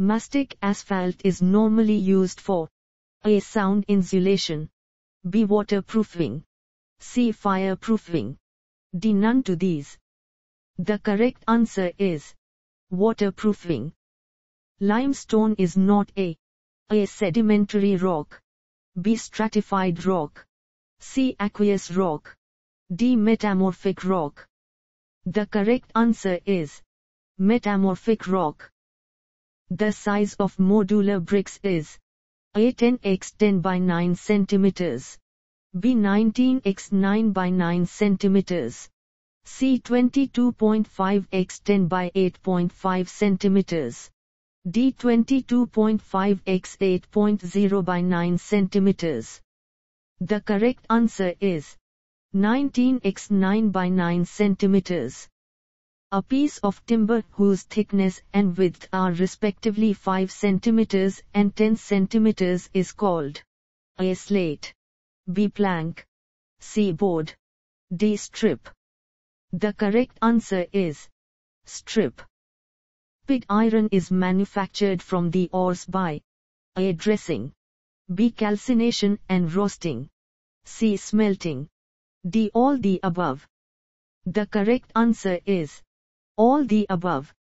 Mastic asphalt is normally used for A. Sound insulation, B. Waterproofing, C. Fireproofing, D. None to these. The correct answer is waterproofing. Limestone is not A. Sedimentary rock, B. Stratified rock, C. Aqueous rock, D. Metamorphic rock. The correct answer is metamorphic rock. The size of modular bricks is A. 10x10 by 9 cm, B. 19x9 by 9 cm, C. 22.5x10 by 8.5 cm, D. 22.5x 8.0 by 9 cm. The correct answer is 19x9 by 9 cm. A piece of timber whose thickness and width are respectively 5 cm and 10 cm is called A. Slate, B. Plank, C. Board, D. Strip. The correct answer is strip. Pig iron is manufactured from the ores by A. Dressing, B. Calcination and roasting, C. Smelting, D. All the above. The correct answer is all the above.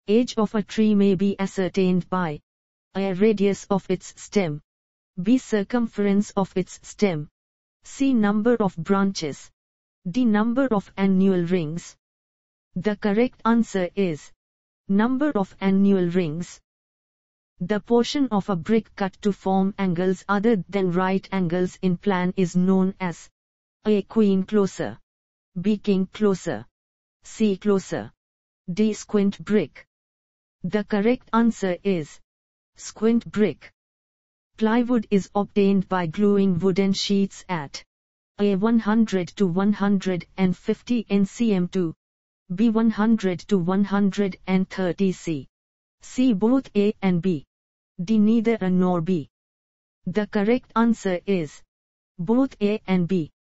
Age of a tree may be ascertained by A. Radius of its stem, B. Circumference of its stem, C. Number of branches, D. Number of annual rings. The correct answer is number of annual rings. The portion of a brick cut to form angles other than right angles in plan is known as A. Queen closer, B. King closer, C. Closer, D. Squint brick. The correct answer is squint brick. Plywood is obtained by gluing wooden sheets at A. 100 to 150 cm2, B. 100 to 130 c, C. Both A and B, D. Neither A nor B. The correct answer is both A and B.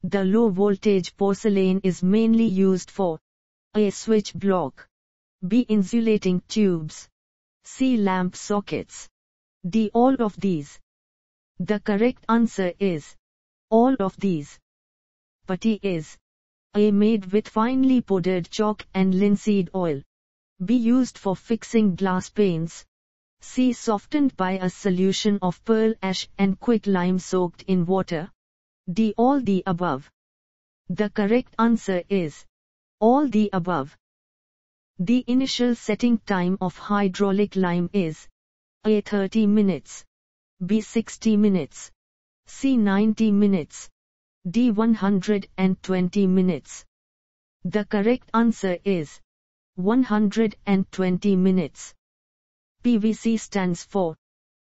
The low voltage porcelain is mainly used for A. Switch block, B. Insulating tubes, C. Lamp sockets, D. All of these. The correct answer is all of these. Putty is A. Made with finely powdered chalk and linseed oil, B. Used for fixing glass panes, C. Softened by a solution of pearl ash and quicklime soaked in water, D. All the above. The correct answer is all the above. The initial setting time of hydraulic lime is A. 30 minutes, B. 60 minutes, C. 90 minutes, D. 120 minutes. The correct answer is 120 minutes. PVC stands for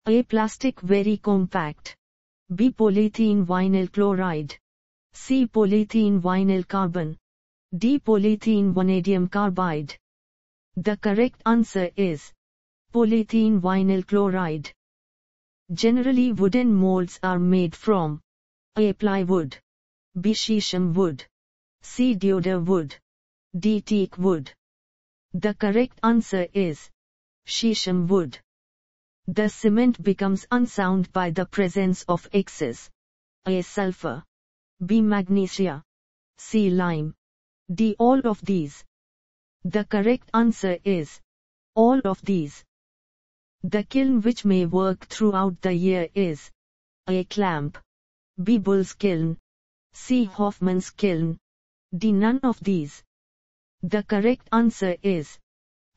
A. Plastic very compact, B. Polyethylene vinyl chloride, C. Polyethylene vinyl carbon, D. Polyethylene vanadium carbide. The correct answer is polyethylene vinyl chloride. Generally wooden molds are made from A. Plywood, B. Shisham wood, C. Deodar wood, D. Teak wood. The correct answer is Shisham wood. The cement becomes unsound by the presence of excess A. Sulfur, B. Magnesia, C. Lime, D. All of these. The correct answer is all of these. The kiln which may work throughout the year is A. Clamp, B. Bull's kiln, C. Hoffman's kiln, D. None of these. The correct answer is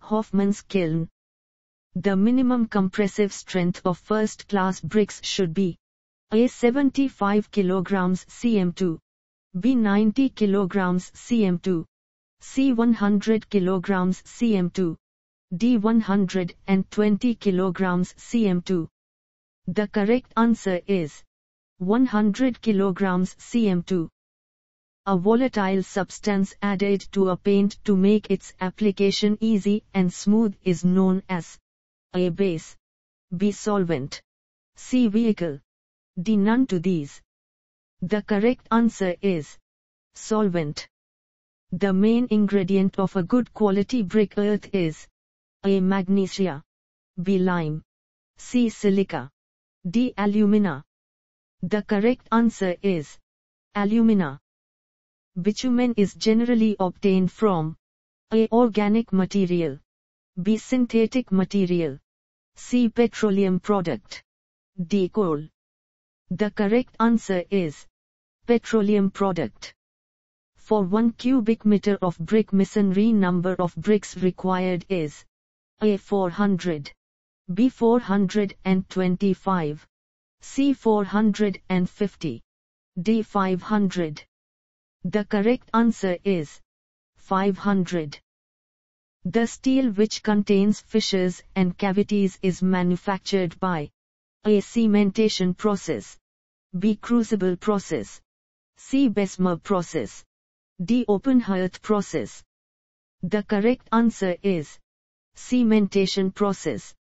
Hoffman's kiln. The minimum compressive strength of first-class bricks should be A. 75 kg cm2, B. 90 kg cm2, C. 100 kg cm2, D. 120 kg cm2. The correct answer is 100 kg cm2. A volatile substance added to a paint to make its application easy and smooth is known as A. Base, B. Solvent, C. Vehicle, D. None to these. The correct answer is solvent. The main ingredient of a good quality brick earth is A. Magnesia, B. Lime. C. Silica. D. Alumina. The correct answer is alumina. Bitumen is generally obtained from A. Organic material. B. Synthetic material. C. Petroleum product. D. Coal. The correct answer is petroleum product. For 1 cubic meter of brick masonry, number of bricks required is A. 400. B. 425. C. 450. D. 500. The correct answer is 500. The steel which contains fissures and cavities is manufactured by A. Cementation process. B. Crucible process. C. Bessemer process. D. Open hearth process. The correct answer is cementation process.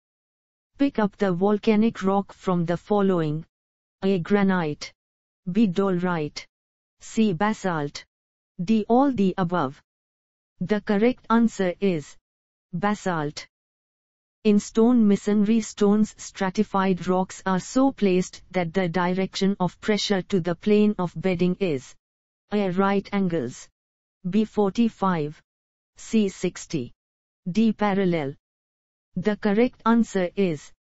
Pick up the volcanic rock from the following: A. Granite. B. Dolerite. C. Basalt. D. All the above. The correct answer is basalt. In stone masonry, stones stratified rocks are so placed that the direction of pressure to the plane of bedding is A. Right angles. B. 45. C. 60. D. Parallel. The correct answer is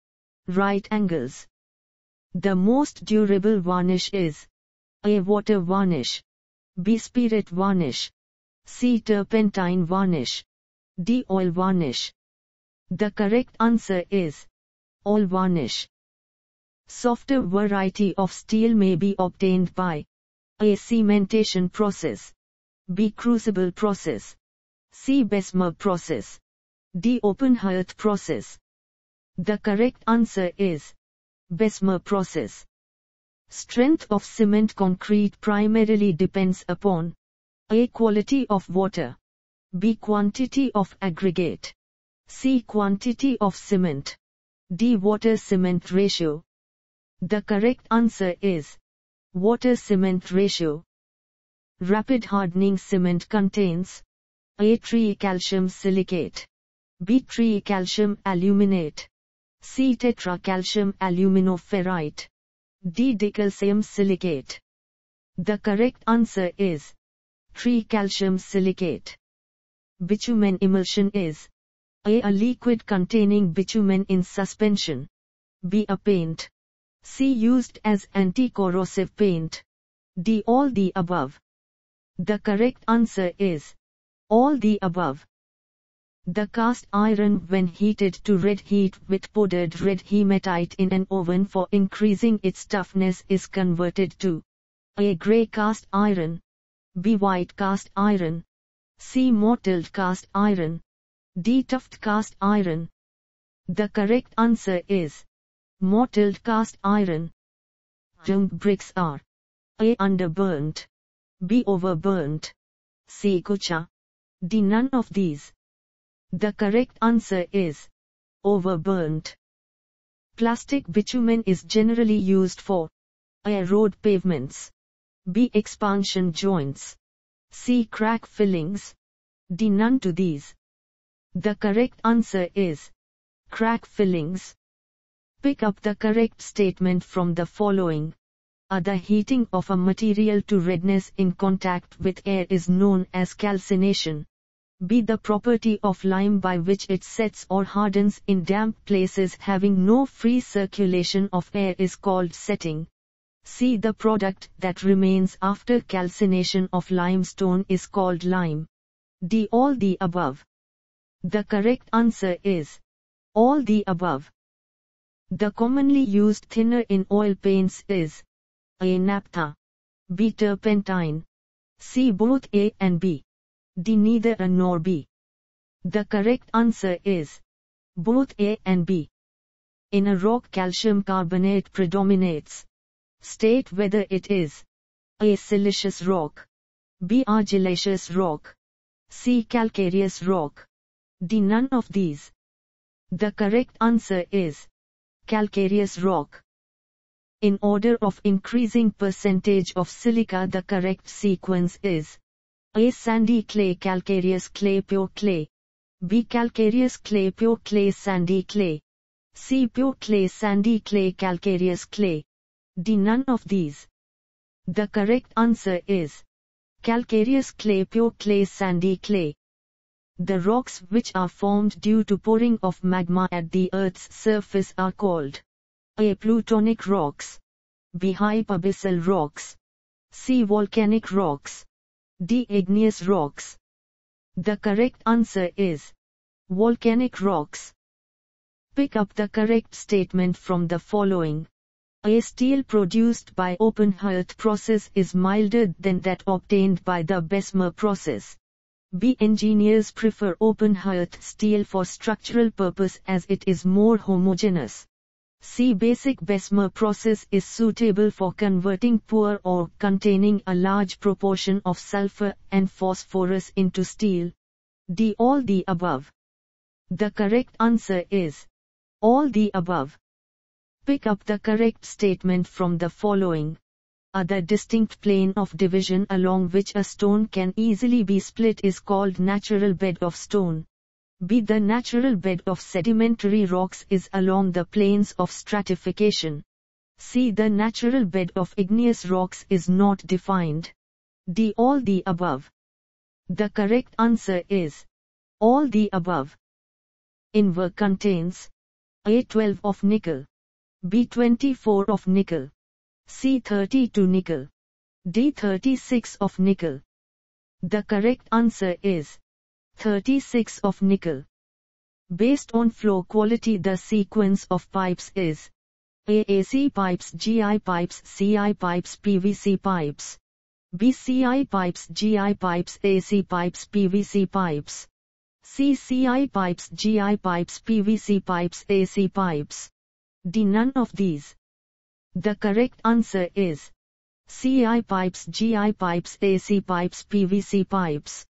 right angles. The most durable varnish is A. Water varnish. B. Spirit varnish. C. Turpentine varnish. D. Oil varnish. The correct answer is oil varnish. Softer variety of steel may be obtained by A. Cementation process. B. Crucible process. C. Bessemer process. D. Open hearth process. The correct answer is Bessemer process. Strength of cement concrete primarily depends upon A. Quality of water. B. Quantity of aggregate. C. Quantity of cement. D. Water-cement ratio. The correct answer is water-cement ratio. Rapid hardening cement contains A. Tricalcium silicate. B. Tricalcium aluminate. C. Tetracalcium aluminoferrite. D. Dicalcium silicate. The correct answer is Tricalcium silicate. Bitumen emulsion is A liquid containing bitumen in suspension. B. A paint. C. Used as anti-corrosive paint. D. All the above. The correct answer is all the above. The cast iron, when heated to red heat with powdered red haemetite in an oven for increasing its toughness, is converted to A. Grey cast iron. B. White cast iron. C. Mottled cast iron. D. Toughed cast iron. The correct answer is mottled cast iron. Jhumb bricks are A. Underburnt. B. Overburnt. C. Kucha. D. None of these. The correct answer is overburnt. Plastic bitumen is generally used for A. Road pavements. B. Expansion joints. C. Crack fillings. D. None to these. The correct answer is crack fillings. Pick up the correct statement from the following. A. The heating of a material to redness in contact with air is known as calcination. B. The property of lime by which it sets or hardens in damp places having no free circulation of air is called setting. C. The product that remains after calcination of limestone is called lime. D. All the above. The correct answer is all the above. The commonly used thinner in oil paints is A. Naphtha. B. Turpentine. C. Both A and B. D. Neither A nor B. The correct answer is both A and B. In a rock, calcium carbonate predominates. State whether it is A. Siliceous rock. B. Argillaceous rock. C. Calcareous rock. D. None of these. The correct answer is calcareous rock. In order of increasing percentage of silica, the correct sequence is A. Sandy clay, calcareous clay, pure clay. B. Calcareous clay, pure clay, sandy clay. C. Pure clay, sandy clay, calcareous clay. D. None of these. The correct answer is calcareous clay, pure clay, sandy clay. The rocks which are formed due to pouring of magma at the Earth's surface are called A. Plutonic rocks, B. Hypabyssal rocks, C. Volcanic rocks, D. Igneous rocks. The correct answer is volcanic rocks. Pick up the correct statement from the following. A. Steel produced by open hearth process is milder than that obtained by the Bessemer process. B. Engineers prefer open hearth steel for structural purpose as it is more homogeneous. C. Basic Bessemer process is suitable for converting poor or containing a large proportion of sulfur and phosphorus into steel. D. All the above. The correct answer is all the above. Pick up the correct statement from the following. A. The distinct plane of division along which a stone can easily be split is called natural bed of stone. B. The natural bed of sedimentary rocks is along the planes of stratification. C. The natural bed of igneous rocks is not defined. D. All the above. The correct answer is all the above. Invar contains A. 12 of nickel, B. 24 of nickel, C. 32 nickel, D. 36 of nickel. The correct answer is 36 of nickel. Based on flow quality, the sequence of pipes is A. AC pipes, GI pipes, CI pipes, PVC pipes, B. CI pipes, GI pipes, AC pipes, PVC pipes, C. CI pipes, GI pipes, PVC pipes, AC pipes. D. None of these. The correct answer is CI pipes, GI pipes, AC pipes, PVC pipes.